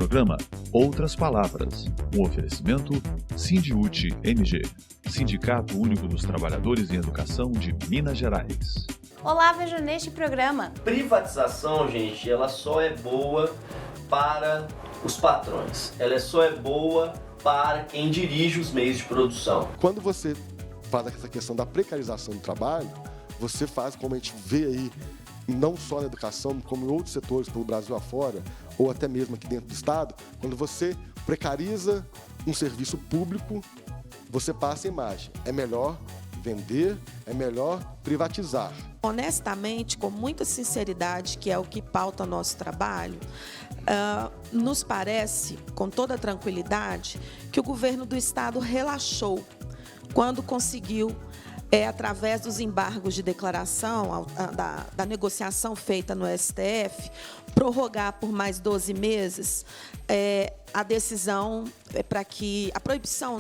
programa Outras Palavras, um oferecimento Sindiúti MG, Sindicato Único dos Trabalhadores em Educação de Minas Gerais. Olá, vejo neste programa. Privatização, gente, ela só é boa para os patrões. Ela só é boa para quem dirige os meios de produção. Quando você faz essa questão da precarização do trabalho, você faz, como a gente vê aí, não só na educação, como em outros setores pelo Brasil afora, ou até mesmo aqui dentro do Estado, quando você precariza um serviço público, você passa a imagem. É melhor vender, é melhor privatizar. Honestamente, com muita sinceridade, que é o que pauta nosso trabalho, nos parece, com toda tranquilidade, que o governo do Estado relaxou quando conseguiu, através dos embargos de declaração, da negociação feita no STF, prorrogar por mais 12 meses a decisão para que a proibição,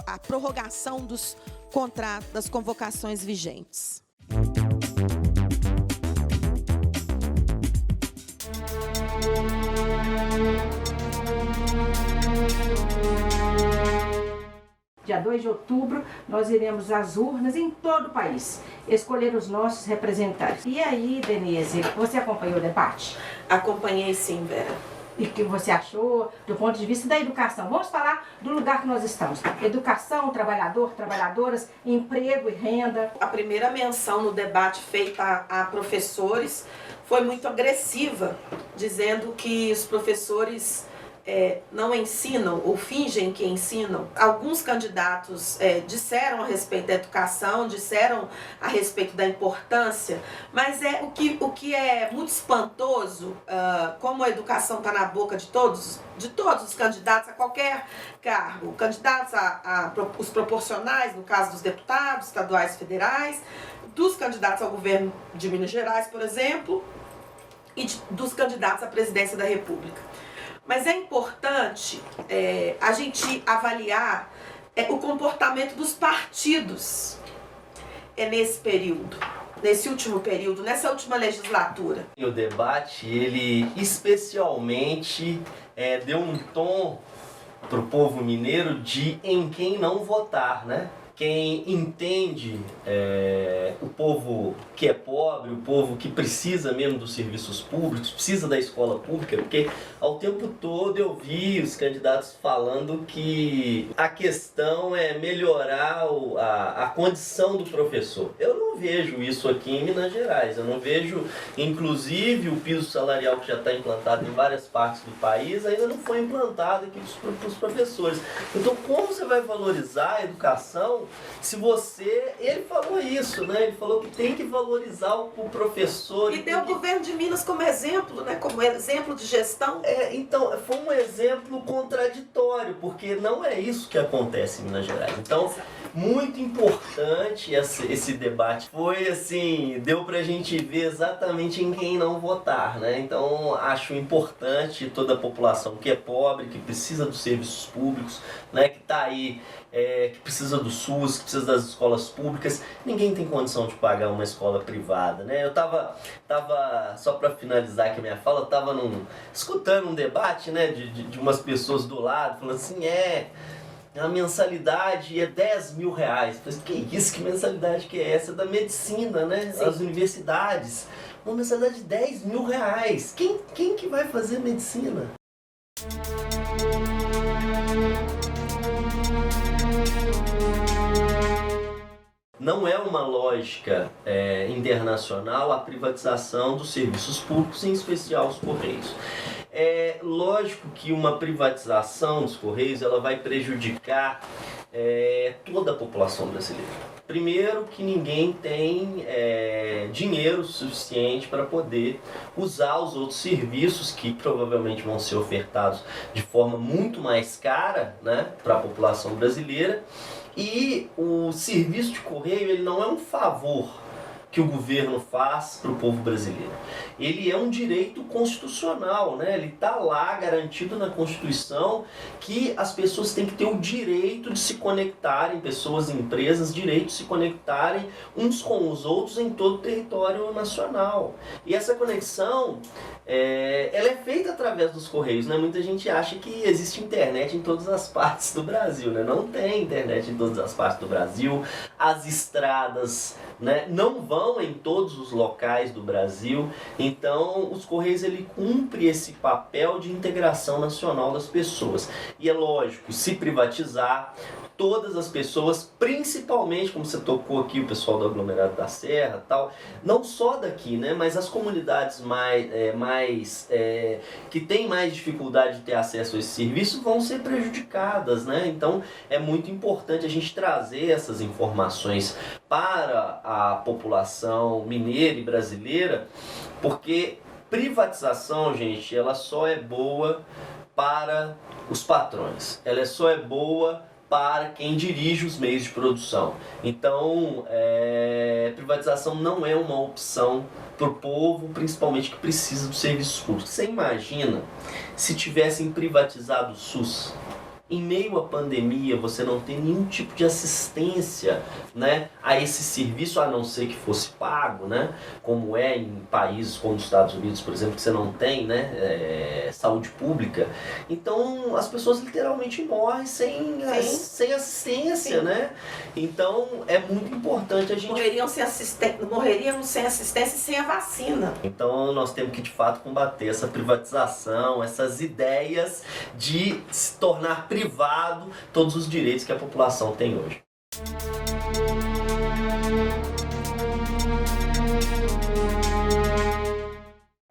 a prorrogação dos contratos, das convocações vigentes. Dia 2 de outubro, nós iremos às urnas em todo o país escolher os nossos representantes. E aí, Denise, você acompanhou o debate? Acompanhei sim, Vera. E o que você achou do ponto de vista da educação? Vamos falar do lugar que nós estamos. Educação, trabalhador, trabalhadoras, emprego e renda. A primeira menção no debate feita a professores foi muito agressiva, dizendo que os professores não ensinam ou fingem que ensinam. Alguns candidatos disseram a respeito da educação, disseram a respeito da importância, mas o que é muito espantoso, como a educação está na boca de todos os candidatos a qualquer cargo, candidatos os proporcionais, no caso dos deputados estaduais e federais, dos candidatos ao governo de Minas Gerais, por exemplo, e dos candidatos à presidência da República. Mas é importante a gente avaliar o comportamento dos partidos nesse período, nesse último período, nessa última legislatura. O debate, ele especialmente deu um tom para o povo mineiro de em quem não votar, né? Quem entende o povo que é pobre, o povo que precisa mesmo dos serviços públicos, precisa da escola pública, porque ao tempo todo eu vi os candidatos falando que a questão é melhorar a condição do professor. Eu não vejo isso aqui em Minas Gerais, eu não vejo, inclusive, o piso salarial que já está implantado em várias partes do país, ainda não foi implantado aqui para os professores. Então, como você vai valorizar a educação se você... Ele falou isso, né? Ele falou que tem que valorizar o professor. E deu o governo de Minas como exemplo, né? Como exemplo de gestão. Então, foi um exemplo contraditório, porque não é isso que acontece em Minas Gerais. Então, muito importante esse debate. Foi assim, deu pra gente ver exatamente em quem não votar, né? Então, acho importante toda a população que é pobre, que precisa dos serviços públicos, né? Que tá aí, que precisa do SUS, que precisa das escolas públicas. Ninguém tem condição de pagar uma escola privada, né? Eu tava só para finalizar aqui a minha fala, eu tava escutando um debate, né, de umas pessoas do lado, falando assim, a mensalidade é 10 mil reais. Eu falei, que isso, que mensalidade que é essa? Da medicina, né? Sim. As universidades. Uma mensalidade de 10 mil reais. Quem que vai fazer medicina? Não é uma lógica internacional a privatização dos serviços públicos, em especial os Correios. É lógico que uma privatização dos Correios ela vai prejudicar toda a população brasileira. Primeiro, que ninguém tem dinheiro suficiente para poder usar os outros serviços que provavelmente vão ser ofertados de forma muito mais cara, né, para a população brasileira. E o serviço de correio ele não é um favor que o governo faz para o povo brasileiro. Ele é um direito constitucional, né? Ele está lá garantido na Constituição que as pessoas têm que ter o direito de se conectarem, pessoas e empresas, direito de se conectarem uns com os outros em todo o território nacional. E essa conexão, ela é feita através dos Correios, né? Muita gente acha que existe internet em todas as partes do Brasil, né? Não tem internet em todas as partes do Brasil. As estradas, né, não vão em todos os locais do Brasil. Então, os Correios, ele cumpre esse papel de integração nacional das pessoas. E é lógico, se privatizar, todas as pessoas, principalmente, como você tocou aqui, o pessoal do aglomerado da Serra, tal, não só daqui, né, mas as comunidades que têm mais dificuldade de ter acesso a esse serviço vão ser prejudicadas, né? Então é muito importante a gente trazer essas informações para a população mineira e brasileira, porque privatização, gente, ela só é boa para os patrões, ela só é boa para quem dirige os meios de produção. Então, privatização não é uma opção para o povo, principalmente que precisa dos serviços públicos. Você imagina se tivessem privatizado o SUS? Em meio à pandemia, você não tem nenhum tipo de assistência, né, a esse serviço, a não ser que fosse pago, né, como é em países como os Estados Unidos, por exemplo, que você não tem, né, saúde pública. Então, as pessoas literalmente morrem sem assistência, né? Então, é muito importante a gente... Morreriam sem assistência e sem a vacina. Então, nós temos que, de fato, combater essa privatização, essas ideias de se tornar privado todos os direitos que a população tem hoje.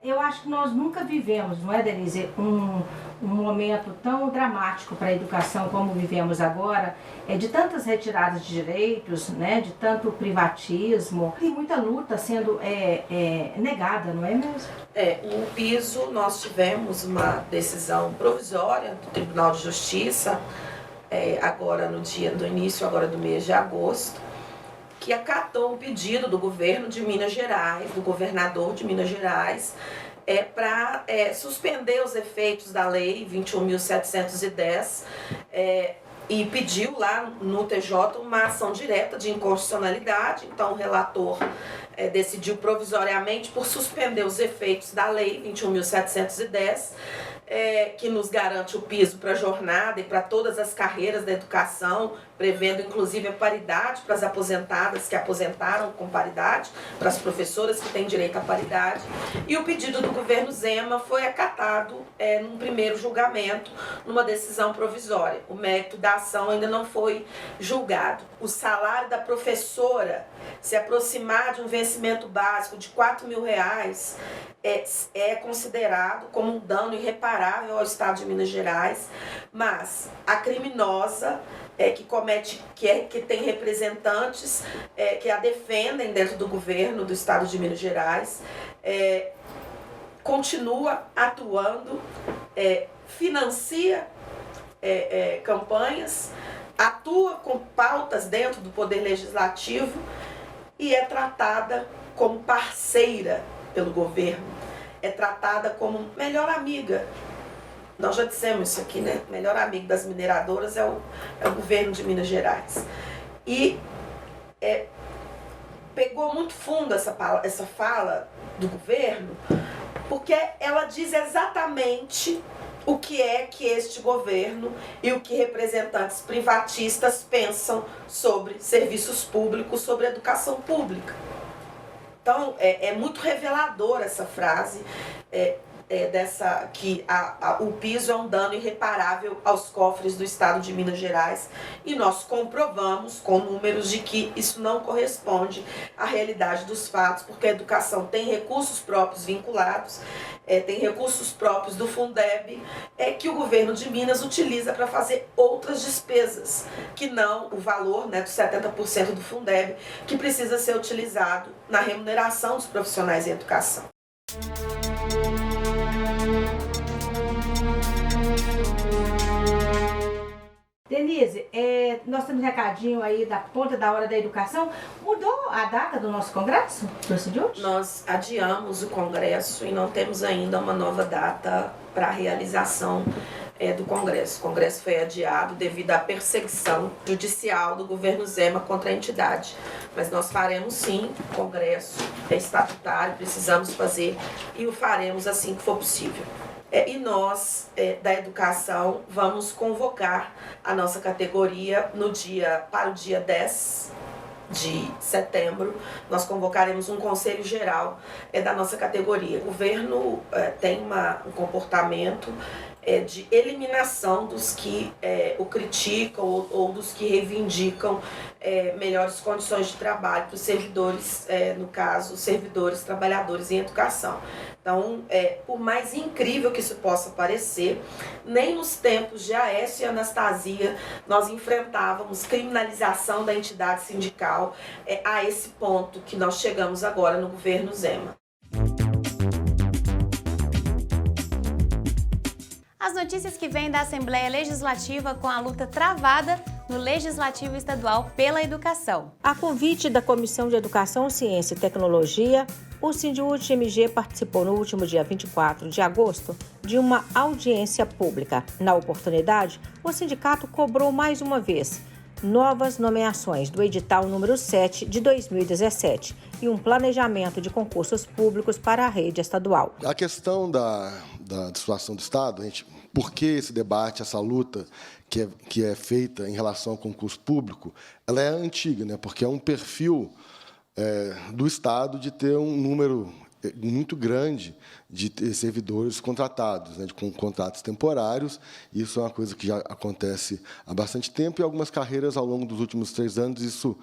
Eu acho que nós nunca vivemos, não é, Denise, um momento tão dramático para a educação como vivemos agora, de tantas retiradas de direitos, né, de tanto privatismo, e muita luta sendo negada, não é mesmo? No piso nós tivemos uma decisão provisória do Tribunal de Justiça, agora no início agora do mês de agosto, que acatou o pedido do governo de Minas Gerais, do governador de Minas Gerais, para suspender os efeitos da lei 21.710 e pediu lá no TJ uma ação direta de inconstitucionalidade. Então o relator decidiu provisoriamente por suspender os efeitos da lei 21.710, que nos garante o piso para a jornada e para todas as carreiras da educação, prevendo inclusive a paridade para as aposentadas que aposentaram com paridade, para as professoras que têm direito à paridade. E o pedido do governo Zema foi acatado num primeiro julgamento, numa decisão provisória. O mérito da ação ainda não foi julgado. O salário da professora se aproximar de um vencimento básico de R$4.000 é considerado como um dano irreparável ao Estado de Minas Gerais, mas a criminosa que tem representantes que a defendem dentro do governo do Estado de Minas Gerais, continua atuando, financia campanhas, atua com pautas dentro do Poder Legislativo e é tratada como parceira pelo governo, é tratada como melhor amiga. Nós já dissemos isso aqui, né? Melhor amigo das mineradoras é o governo de Minas Gerais. E pegou muito fundo essa fala do governo, porque ela diz exatamente o que é que este governo e o que representantes privatistas pensam sobre serviços públicos, sobre educação pública. Então, é muito reveladora essa frase, que o piso é um dano irreparável aos cofres do Estado de Minas Gerais, e nós comprovamos com números de que isso não corresponde à realidade dos fatos, porque a educação tem recursos próprios vinculados, tem recursos próprios do Fundeb, que o governo de Minas utiliza para fazer outras despesas, que não o valor, né, dos 70% do Fundeb, que precisa ser utilizado na remuneração dos profissionais em educação. Denise, nós temos um recadinho aí da ponta da hora da educação. Mudou a data do nosso congresso, do Sindiúti? Nós adiamos o congresso e não temos ainda uma nova data para a realização do congresso. O congresso foi adiado devido à perseguição judicial do governo Zema contra a entidade. Mas nós faremos sim, o congresso é estatutário, precisamos fazer e o faremos assim que for possível. E nós, da educação, vamos convocar a nossa categoria para o dia 10 de setembro. Nós convocaremos um conselho geral da nossa categoria. O governo tem um comportamento de eliminação dos que o criticam ou dos que reivindicam melhores condições de trabalho para os servidores, no caso, servidores, trabalhadores em educação. Então, por mais incrível que isso possa parecer, nem nos tempos de Aécio e Anastasia nós enfrentávamos criminalização da entidade sindical a esse ponto que nós chegamos agora no governo Zema. As notícias que vêm da Assembleia Legislativa com a luta travada no Legislativo Estadual pela educação. A convite da Comissão de Educação, Ciência e Tecnologia, o Sindiúti-MG participou no último dia 24 de agosto de uma audiência pública. Na oportunidade, o sindicato cobrou mais uma vez novas nomeações do edital número 7 de 2017 e um planejamento de concursos públicos para a rede estadual. A questão da situação do Estado, por que esse debate, essa luta que é feita em relação ao concurso público, ela é antiga, né? Porque é um perfil do Estado de ter um número muito grande de servidores contratados, né, com contratos temporários. Isso é uma coisa que já acontece há bastante tempo, e algumas carreiras, ao longo dos últimos 3 anos, isso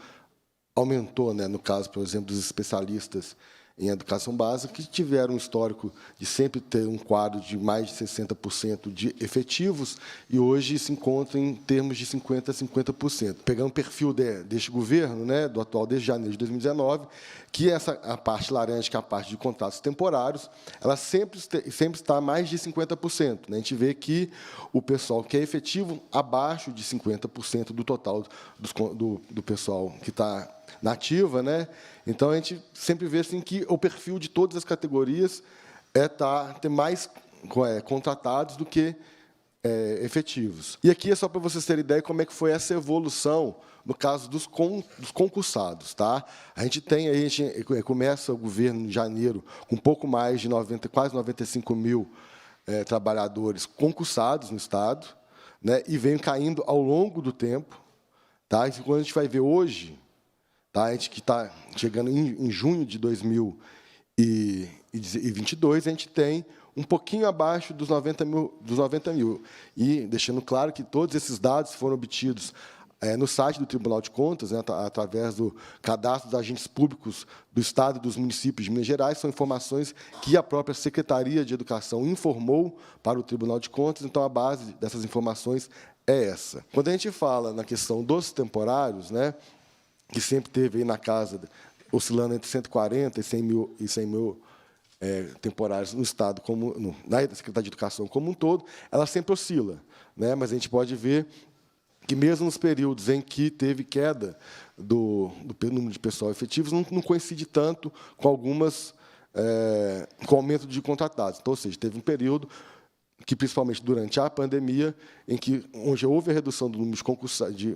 aumentou, né, no caso, por exemplo, dos especialistas em educação básica, que tiveram um histórico de sempre ter um quadro de mais de 60% de efetivos, e hoje se encontra em termos de 50% a 50%. Pegando o perfil deste governo, né, do atual, desde janeiro de 2019, que a parte laranja, que é a parte de contratos temporários, ela sempre está mais de 50%. Né? A gente vê que o pessoal que é efetivo, abaixo de 50% do total do pessoal que está na ativa, né? Então, a gente sempre vê assim, que o perfil de todas as categorias ter mais contratados do que efetivos. E aqui é só para vocês terem ideia como é que foi essa evolução no caso dos concursados. Tá? A gente começa o governo em janeiro com um pouco mais de quase 95 mil trabalhadores concursados no Estado, né? E vem caindo ao longo do tempo. Tá? E quando a gente vai ver hoje, tá? A gente que está chegando em junho de 2022, a gente tem um pouquinho abaixo dos 90 mil. E deixando claro que todos esses dados foram obtidos no site do Tribunal de Contas, né, através do cadastro dos agentes públicos do Estado e dos municípios de Minas Gerais. São informações que a própria Secretaria de Educação informou para o Tribunal de Contas, então a base dessas informações é essa. Quando a gente fala na questão dos temporários, né, que sempre teve aí na casa, oscilando entre 140 e 100 mil temporários no Estado, na Secretaria de Educação como um todo, ela sempre oscila. Né? Mas a gente pode ver que, mesmo nos períodos em que teve queda do número de pessoal efetivos, não coincide tanto com com o aumento de contratados. Então, ou seja, teve um período que, principalmente durante a pandemia, onde houve a redução do número de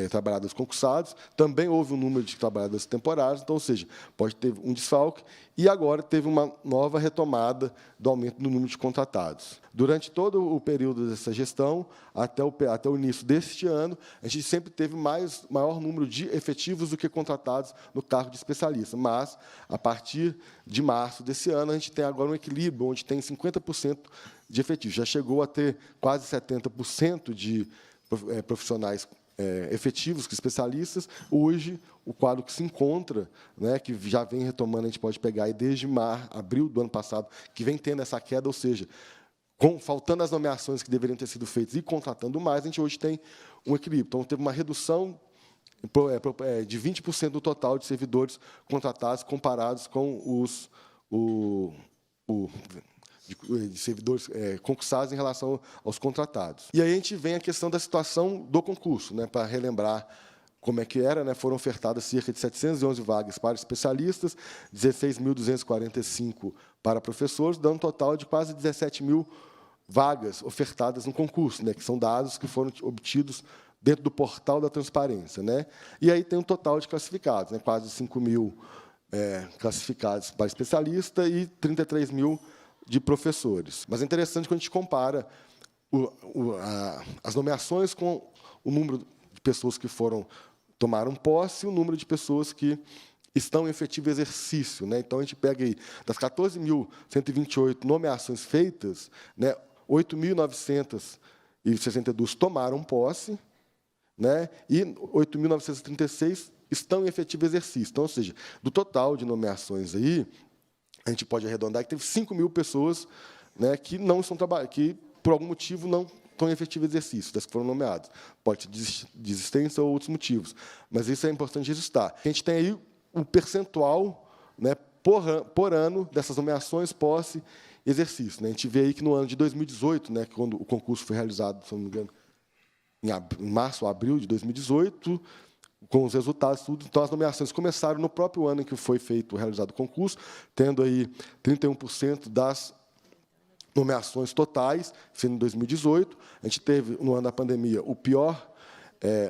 trabalhadores concursados, também houve um número de trabalhadores temporários, então, ou seja, pode ter um desfalque, e agora teve uma nova retomada do aumento do número de contratados. Durante todo o período dessa gestão, até o início deste ano, a gente sempre teve maior número de efetivos do que contratados no cargo de especialista, mas, a partir de março desse ano, a gente tem agora um equilíbrio, onde tem 50% de efetivos. Já chegou a ter quase 70% de profissionais efetivos, que especialistas. Hoje, o quadro que se encontra, né, que já vem retomando, a gente pode pegar aí desde abril do ano passado, que vem tendo essa queda, ou seja, faltando as nomeações que deveriam ter sido feitas e contratando mais, a gente hoje tem um equilíbrio. Então, teve uma redução de 20% do total de servidores contratados comparados com de servidores concursados em relação aos contratados. E aí a gente vem a questão da situação do concurso, né, para relembrar como é que era, né, foram ofertadas cerca de 711 vagas para especialistas, 16.245 para professores, dando um total de quase 17.000 vagas ofertadas no concurso, né, que são dados que foram obtidos dentro do portal da transparência, né? E aí tem um total de classificados, né, quase 5.000 classificados para especialista e 33.000 de professores. Mas é interessante quando a gente compara as nomeações com o número de pessoas que tomaram posse e o número de pessoas que estão em efetivo exercício, né? Então, a gente pega aí, das 14.128 nomeações feitas, né, 8.962 tomaram posse, né, e 8.936 estão em efetivo exercício. Então, ou seja, do total de nomeações aí, a gente pode arredondar que teve 5.000 pessoas, né, que não estão trabalhando, que por algum motivo não estão em efetivo exercício, das que foram nomeadas. Pode ser desistência ou outros motivos, mas isso é importante registrar. A gente tem aí um percentual, né, por ano dessas nomeações, posse e exercício, né? A gente vê aí que no ano de 2018, né, quando o concurso foi realizado, se não me engano, em março ou abril de 2018, com os resultados, tudo. Então, as nomeações começaram no próprio ano em que foi realizado o concurso, tendo aí 31% das nomeações totais, sendo em 2018. A gente teve, no ano da pandemia, o pior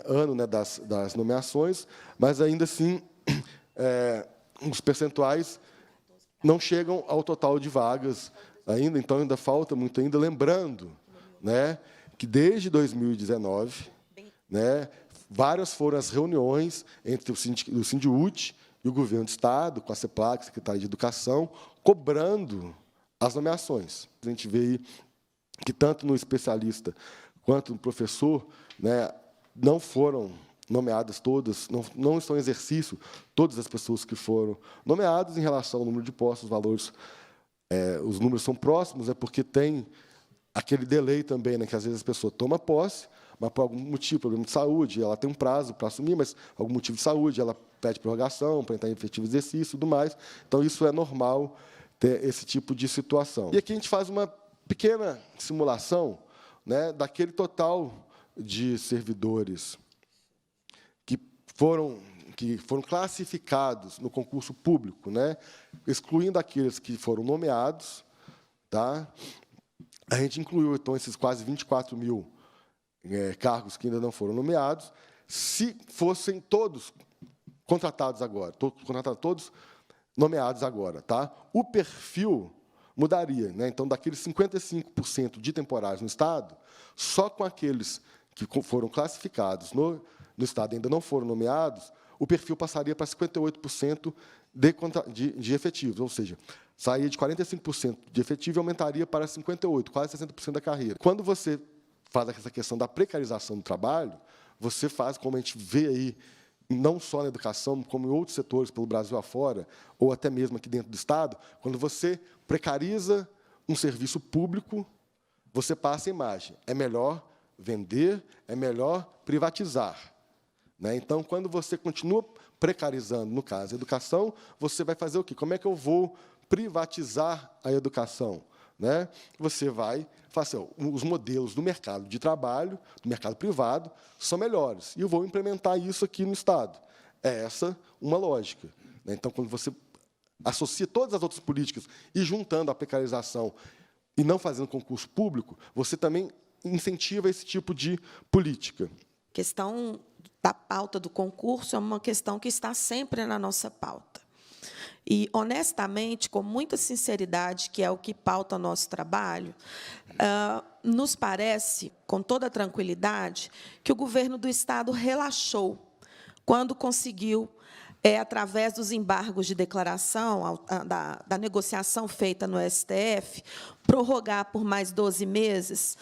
ano, né, das nomeações, mas, ainda assim, os percentuais não chegam ao total de vagas ainda, então ainda falta muito ainda, lembrando, né, que desde 2019, né, várias foram as reuniões entre o Sindiúte e o governo do Estado, com a CEPLAG, Secretaria de Educação, cobrando as nomeações. A gente vê aí que, tanto no especialista quanto no professor, né, não foram nomeadas todas, não estão em exercício todas as pessoas que foram nomeadas. Em relação ao número de postos, os valores, os números são próximos, porque tem aquele delay também, né, que às vezes a pessoa toma posse, mas por algum motivo, problema de saúde, ela tem um prazo para assumir, mas por algum motivo de saúde, ela pede prorrogação para entrar em efetivo exercício e tudo mais. Então, isso é normal ter esse tipo de situação. E aqui a gente faz uma pequena simulação, né, daquele total de servidores que foram classificados no concurso público, né, excluindo aqueles que foram nomeados, tá? A gente incluiu, então, esses quase 24.000 cargos que ainda não foram nomeados. Se fossem todos contratados agora, todos nomeados agora, tá? O perfil mudaria, né? Então, daqueles 55% de temporários no Estado, só com aqueles que foram classificados no Estado e ainda não foram nomeados, o perfil passaria para 58% de efetivos, ou seja, sairia de 45% de efetivo e aumentaria para 58%, quase 60% da carreira. Quando você faz essa questão da precarização do trabalho, você faz, como a gente vê aí, não só na educação, como em outros setores pelo Brasil afora, ou até mesmo aqui dentro do Estado, quando você precariza um serviço público, você passa a imagem. É melhor vender, é melhor privatizar, né? Então, quando você continua precarizando, no caso, a educação, você vai fazer o quê? Como é que eu vou privatizar a educação? Né? Você vai fazer os modelos do mercado de trabalho, do mercado privado, são melhores. E eu vou implementar isso aqui no Estado. É essa uma lógica, né? Então, quando você associa todas as outras políticas e juntando a precarização e não fazendo concurso público, você também incentiva esse tipo de política. A questão da pauta do concurso é uma questão que está sempre na nossa pauta. E, honestamente, com muita sinceridade, que é o que pauta o nosso trabalho, nos parece, com toda tranquilidade, que o governo do Estado relaxou quando conseguiu, através dos embargos de declaração, da negociação feita no STF, prorrogar por mais 12 meses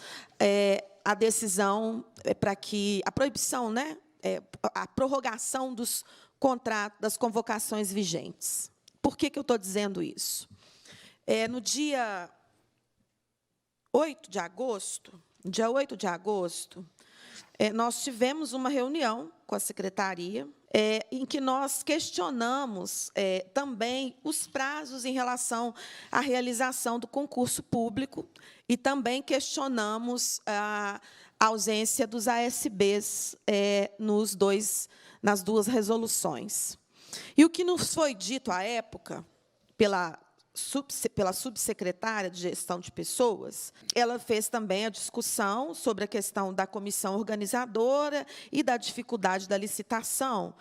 a decisão para que a proibição, né, a prorrogação dos contratos, das convocações vigentes. Por que eu estou dizendo isso? No dia 8 de agosto, nós tivemos uma reunião com a secretaria, em que nós questionamos também os prazos em relação à realização do concurso público e também questionamos a ausência dos ASBs nas duas resoluções. E o que nos foi dito à época pela subsecretária de Gestão de Pessoas, ela fez também a discussão sobre a questão da comissão organizadora e da dificuldade da licitação,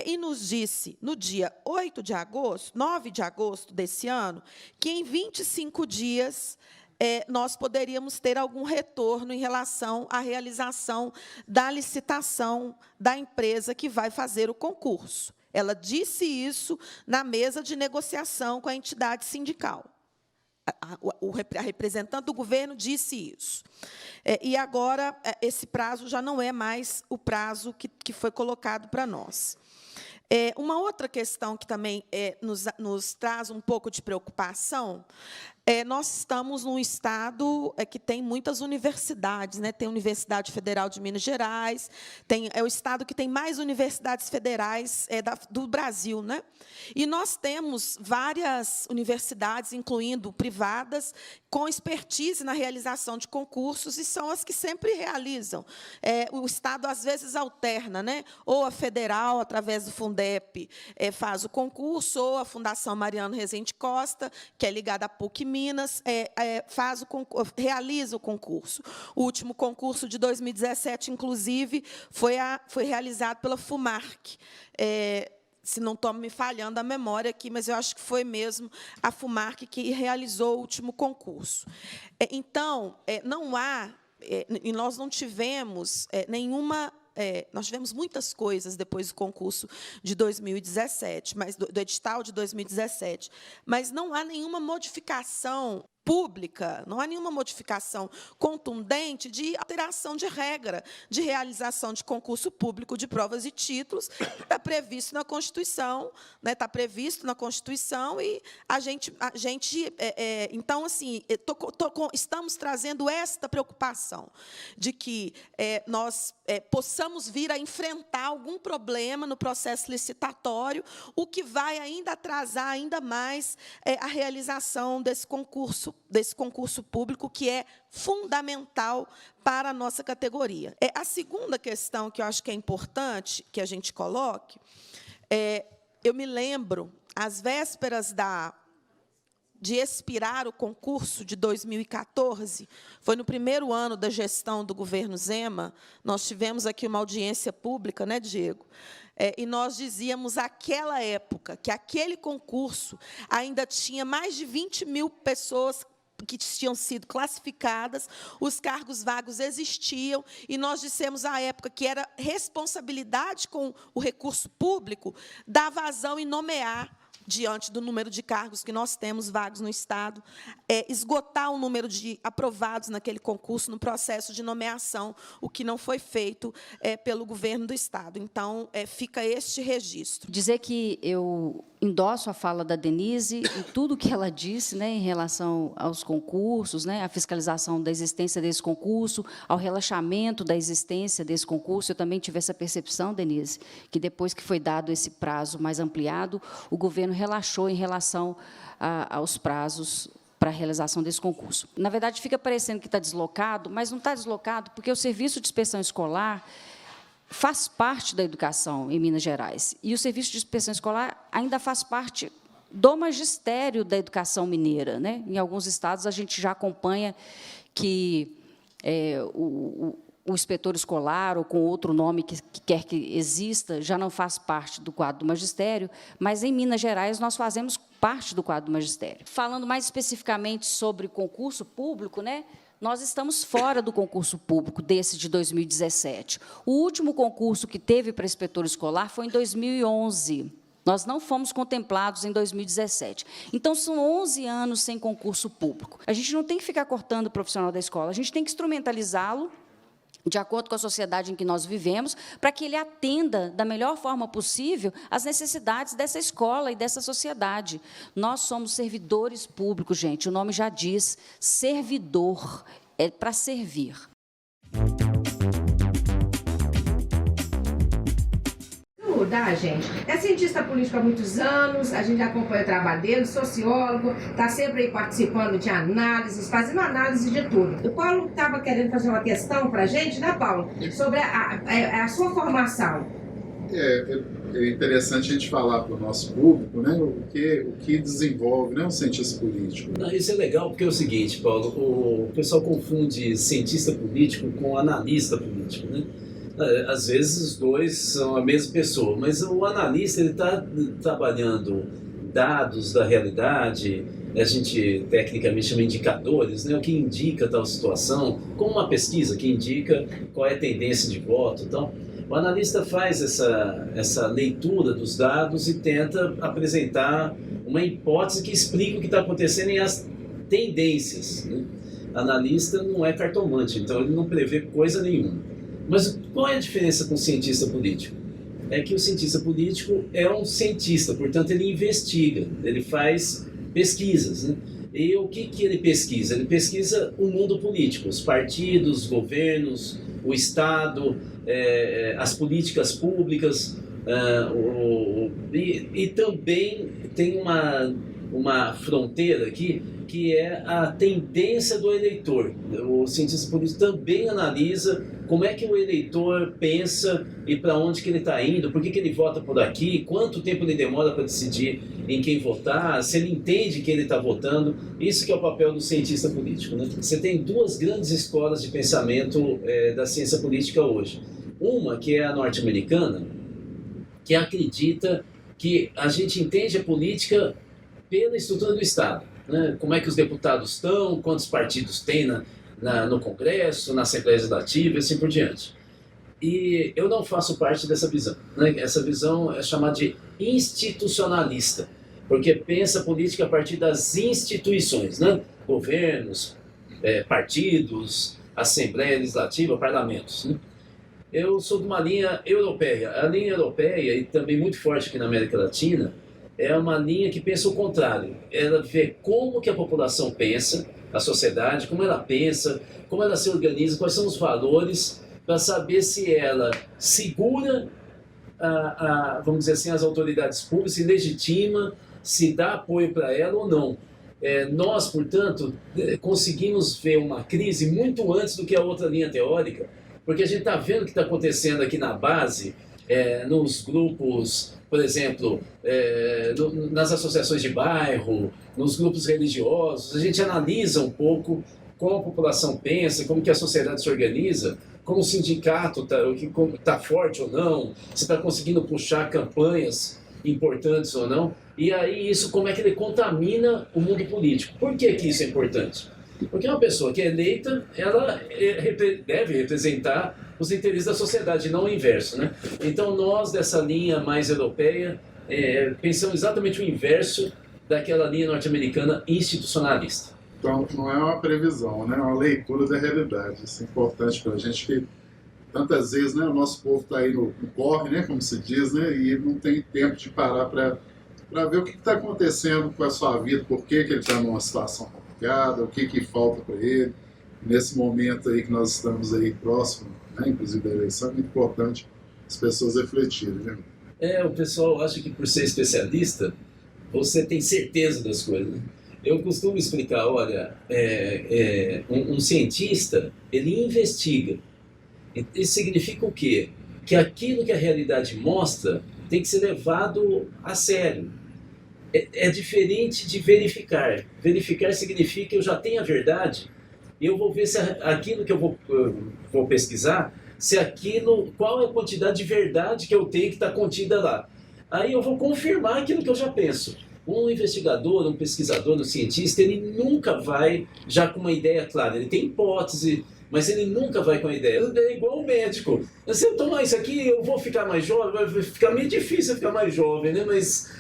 e nos disse, no dia 9 de agosto desse ano, que em 25 dias nós poderíamos ter algum retorno em relação à realização da licitação da empresa que vai fazer o concurso. Ela disse isso na mesa de negociação com a entidade sindical. A representante do governo disse isso. E agora, esse prazo já não é mais o prazo que foi colocado para nós. Uma outra questão que também nos traz um pouco de preocupação, nós estamos num estado que tem muitas universidades, né? Tem a Universidade Federal de Minas Gerais, é o estado que tem mais universidades federais do Brasil, né? E nós temos várias universidades, incluindo privadas, com expertise na realização de concursos, e são as que sempre realizam. O estado, às vezes, alterna, né? Ou a federal, através do Fundep, faz o concurso, ou a Fundação Mariano Rezende Costa, que é ligada à PUC Minas, realiza o concurso. O último concurso de 2017, inclusive, foi realizado pela FUMARC. Se não estou me falhando a memória aqui, mas eu acho que foi mesmo a FUMARC que realizou o último concurso. Então, nós não tivemos nenhuma... nós tivemos muitas coisas depois do concurso de 2017, do edital de 2017, mas não há nenhuma modificação pública, não há nenhuma modificação contundente de alteração de regra de realização de concurso público de provas e títulos, está previsto na Constituição, né, está previsto na Constituição, e então, assim, estamos trazendo esta preocupação de que nós possamos vir a enfrentar algum problema no processo licitatório, o que vai ainda atrasar ainda mais a realização desse concurso público, que é fundamental para a nossa categoria. A segunda questão que eu acho que é importante que a gente coloque, eu me lembro, às vésperas de expirar o concurso de 2014, foi no primeiro ano da gestão do governo Zema, nós tivemos aqui uma audiência pública, né, Diego? E nós dizíamos, àquela época, que aquele concurso ainda tinha mais de 20 mil pessoas que tinham sido classificadas, os cargos vagos existiam, e nós dissemos, à época, que era responsabilidade com o recurso público dar vazão e nomear, diante do número de cargos que nós temos vagos no Estado, esgotar o número de aprovados naquele concurso no processo de nomeação, o que não foi feito pelo governo do Estado. Então, fica este registro. Dizer que eu endosso a fala da Denise e tudo que ela disse, né, em relação aos concursos, né, a fiscalização da existência desse concurso, ao relaxamento da existência desse concurso. Eu também tive essa percepção, Denise, que depois que foi dado esse prazo mais ampliado, o governo relaxou em relação aos prazos para a realização desse concurso. Na verdade, fica parecendo que está deslocado, mas não está deslocado, porque o Serviço de Inspeção Escolar faz parte da educação em Minas Gerais. E o Serviço de Inspeção Escolar ainda faz parte do magistério da educação mineira, né? Em alguns estados, a gente já acompanha que o inspetor escolar, ou com outro nome que quer que exista, já não faz parte do quadro do magistério, mas, em Minas Gerais, nós fazemos parte do quadro do magistério. Falando mais especificamente sobre concurso público, né, nós estamos fora do concurso público desse de 2017. O último concurso que teve para inspetor escolar foi em 2011. Nós não fomos contemplados em 2017. Então, são 11 anos sem concurso público. A gente não tem que ficar cortando o profissional da escola, a gente tem que instrumentalizá-lo de acordo com a sociedade em que nós vivemos, para que ele atenda da melhor forma possível às necessidades dessa escola e dessa sociedade. Nós somos servidores públicos, gente, o nome já diz, servidor, é para servir. ajudar, gente. É cientista político há muitos anos, a gente acompanha o trabalho dele, sociólogo, está sempre aí participando de análises, fazendo análise de tudo. O Paulo estava querendo fazer uma questão para a gente, né, Paulo? Sobre a sua formação. É interessante a gente falar para o nosso público, né, o que desenvolve, né, um cientista político. Isso é legal porque é o seguinte, Paulo, o pessoal confunde cientista político com analista político, né? Às vezes os dois são a mesma pessoa, mas o analista ele está trabalhando dados da realidade, a gente tecnicamente chama indicadores, né, o que indica tal situação, como uma pesquisa que indica qual é a tendência de voto e tal. O analista faz essa leitura dos dados e tenta apresentar uma hipótese que explica o que está acontecendo e as tendências, né? Analista não é cartomante, então ele não prevê coisa nenhuma. Mas qual é a diferença com o cientista político? É que o cientista político é um cientista, portanto ele investiga, ele faz pesquisas, né? E o que ele pesquisa? Ele pesquisa o mundo político, os partidos, os governos, o Estado, as políticas públicas, e também tem uma fronteira aqui que é a tendência do eleitor. O cientista político também analisa como é que o eleitor pensa e para onde que ele está indo, por que ele vota por aqui, quanto tempo ele demora para decidir em quem votar, se ele entende que ele está votando. Isso que é o papel do cientista político, né? Você tem duas grandes escolas de pensamento da ciência política hoje. Uma que é a norte-americana, que acredita que a gente entende a política pela estrutura do Estado, né? Como é que os deputados estão, quantos partidos tem no Congresso, na Assembleia Legislativa e assim por diante. E eu não faço parte dessa visão, né? Essa visão é chamada de institucionalista, porque pensa a política a partir das instituições, né? Governos, partidos, Assembleia Legislativa, parlamentos, né? Eu sou de uma linha europeia. A linha europeia, e também muito forte aqui na América Latina, é uma linha que pensa o contrário. Ela vê como que a população pensa, a sociedade, como ela pensa, como ela se organiza, quais são os valores, para saber se ela segura, vamos dizer assim, as autoridades públicas, se legitima, se dá apoio para ela ou não. Nós, portanto, conseguimos ver uma crise muito antes do que a outra linha teórica, porque a gente está vendo o que está acontecendo aqui na base, nos grupos, por exemplo, nas associações de bairro, nos grupos religiosos. A gente analisa um pouco como a população pensa, como que a sociedade se organiza, como o sindicato está forte ou não, se está conseguindo puxar campanhas importantes ou não. E aí isso, como é que ele contamina o mundo político. Por que isso é importante? Porque uma pessoa que é eleita, ela deve representar os interesses da sociedade, não o inverso, né? Então nós, dessa linha mais europeia, pensamos exatamente o inverso daquela linha norte-americana institucionalista. Então não é uma previsão, né? É uma leitura da realidade. Isso é importante para a gente, que tantas vezes, né, o nosso povo está aí no corre, né, como se diz, né, e não tem tempo de parar para ver o que está acontecendo com a sua vida, por que ele está numa situação complicada, o que falta para ele. Nesse momento aí que nós estamos aí próximo, né, inclusive da eleição, é muito importante as pessoas refletirem, né? O pessoal acha que por ser especialista, você tem certeza das coisas, né? Eu costumo explicar, olha, um cientista, ele investiga. Isso significa o quê? Que aquilo que a realidade mostra tem que ser levado a sério. É diferente de verificar. Verificar significa que eu já tenho a verdade e eu vou ver se aquilo que eu vou pesquisar, se aquilo, qual é a quantidade de verdade que eu tenho que está contida lá. Aí eu vou confirmar aquilo que eu já penso. Um investigador, um pesquisador, um cientista, ele nunca vai já com uma ideia clara. Ele tem hipótese, mas ele nunca vai com a ideia. É igual o médico. Se eu tomar isso aqui, eu vou ficar mais jovem, vai ficar meio difícil ficar mais jovem, né? Mas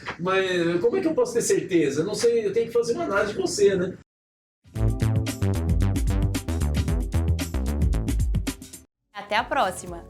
como é que eu posso ter certeza? Não sei, eu tenho que fazer uma análise de você, né? Até a próxima!